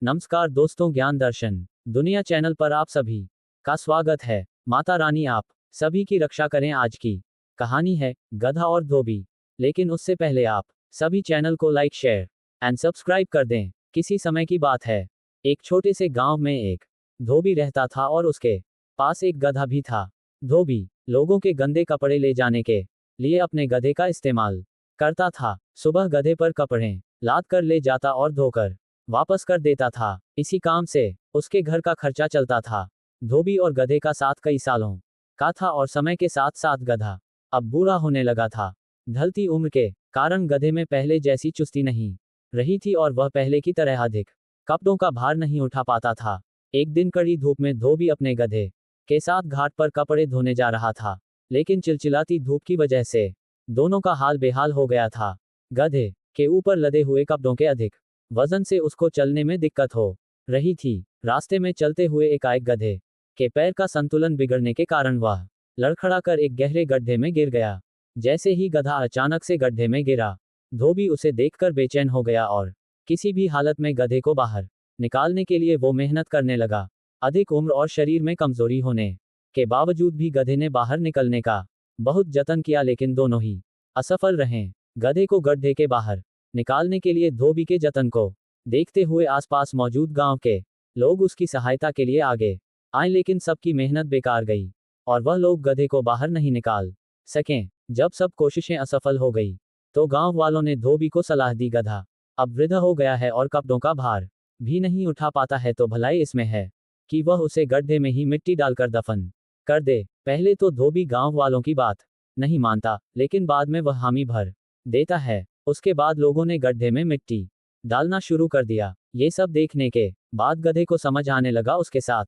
नमस्कार दोस्तों, ज्ञान दर्शन दुनिया चैनल पर आप सभी का स्वागत है। माता रानी आप सभी की रक्षा करें। आज की कहानी है गधा और धोबी। लेकिन उससे पहले आप सभी चैनल को लाइक, शेयर एंड सब्सक्राइब कर दें। किसी समय की बात है, एक छोटे से गांव में एक धोबी रहता था और उसके पास एक गधा भी था। धोबी लोगों के गंदे कपड़े ले जाने के लिए अपने गधे का इस्तेमाल करता था। सुबह गधे पर कपड़े लाद कर ले जाता और धोकर वापस कर देता था। इसी काम से उसके घर का खर्चा चलता था। धोबी और गधे का साथ कई सालों का था और समय के साथ साथ गधा अब बूढ़ा होने लगा था। ढलती उम्र के कारण गधे में पहले जैसी चुस्ती नहीं रही थी और वह पहले की तरह अधिक कपड़ों का भार नहीं उठा पाता था। एक दिन कड़ी धूप में धोबी अपने गधे के साथ घाट पर कपड़े धोने जा रहा था, लेकिन चिलचिलाती धूप की वजह से दोनों का हाल बेहाल हो गया था। गधे के ऊपर लदे हुए कपड़ों के अधिक वजन से उसको चलने में दिक्कत हो रही थी। रास्ते में चलते हुए एकाएक गधे के पैर का संतुलन बिगड़ने के कारण वह लड़खड़ाकर एक गहरे गड्ढे में गिर गया। जैसे ही गधा अचानक से गड्ढे में गिरा, धोबी उसे देखकर बेचैन हो गया और किसी भी हालत में गधे को बाहर निकालने के लिए वो मेहनत करने लगा। अधिक उम्र और शरीर में कमजोरी होने के बावजूद भी गधे ने बाहर निकलने का बहुत जतन किया, लेकिन दोनों ही असफल रहे। गधे को गड्ढे के बाहर निकालने के लिए धोबी के जतन को देखते हुए आसपास मौजूद गांव के लोग उसकी सहायता के लिए आगे आए, लेकिन सबकी मेहनत बेकार गई और वह लोग गधे को बाहर नहीं निकाल सके। जब सब कोशिशें असफल हो गई तो गांव वालों ने धोबी को सलाह दी, गधा अब वृद्ध हो गया है और कपड़ों का भार भी नहीं उठा पाता है, तो भलाई इसमें है कि वह उसे गड्ढे में ही मिट्टी डालकर दफन कर दे। पहले तो धोबी गांव वालों की बात नहीं मानता, लेकिन बाद में वह हामी भर देता है। उसके बाद लोगों ने गड्ढे में मिट्टी डालना शुरू कर दिया। ये सब देखने के बाद गधे को समझ आने लगा उसके साथ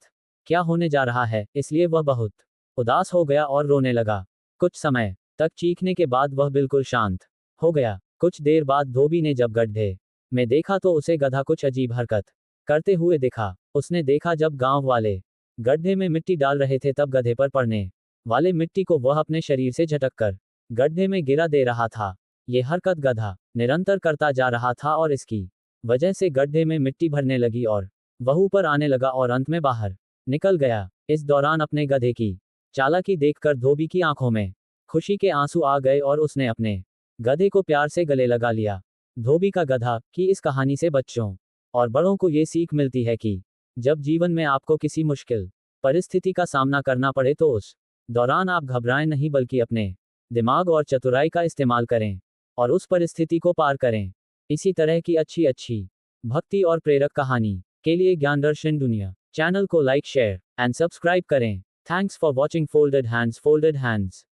क्या होने जा रहा है, इसलिए वह बहुत उदास हो गया और रोने लगा। कुछ समय तक चीखने के बाद वह बिल्कुल शांत हो गया। कुछ देर बाद धोबी ने जब गड्ढे में देखा तो उसे गधा कुछ अजीब हरकत करते हुए दिखा। उसने देखा जब गांव वाले गड्ढे में मिट्टी डाल रहे थे, तब गधे पर पड़ने वाले मिट्टी को वह अपने शरीर से झटक कर गड्ढे में गिरा दे रहा था। ये हरकत गधा निरंतर करता जा रहा था और इसकी वजह से गड्ढे में मिट्टी भरने लगी और वह ऊपर आने लगा और अंत में बाहर निकल गया। इस दौरान अपने गधे की चालाकी देखकर धोबी की आंखों में खुशी के आंसू आ गए और उसने अपने गधे को प्यार से गले लगा लिया। धोबी का गधा की इस कहानी से बच्चों और बड़ों को ये सीख मिलती है कि जब जीवन में आपको किसी मुश्किल परिस्थिति का सामना करना पड़े तो उस दौरान आप घबराएं नहीं, बल्कि अपने दिमाग और चतुराई का इस्तेमाल करें और उस परिस्थिति को पार करें। इसी तरह की अच्छी अच्छी भक्ति और प्रेरक कहानी के लिए ज्ञान दर्शन दुनिया चैनल को लाइक, शेयर एंड सब्सक्राइब करें। Thanks for watching. Folded hands.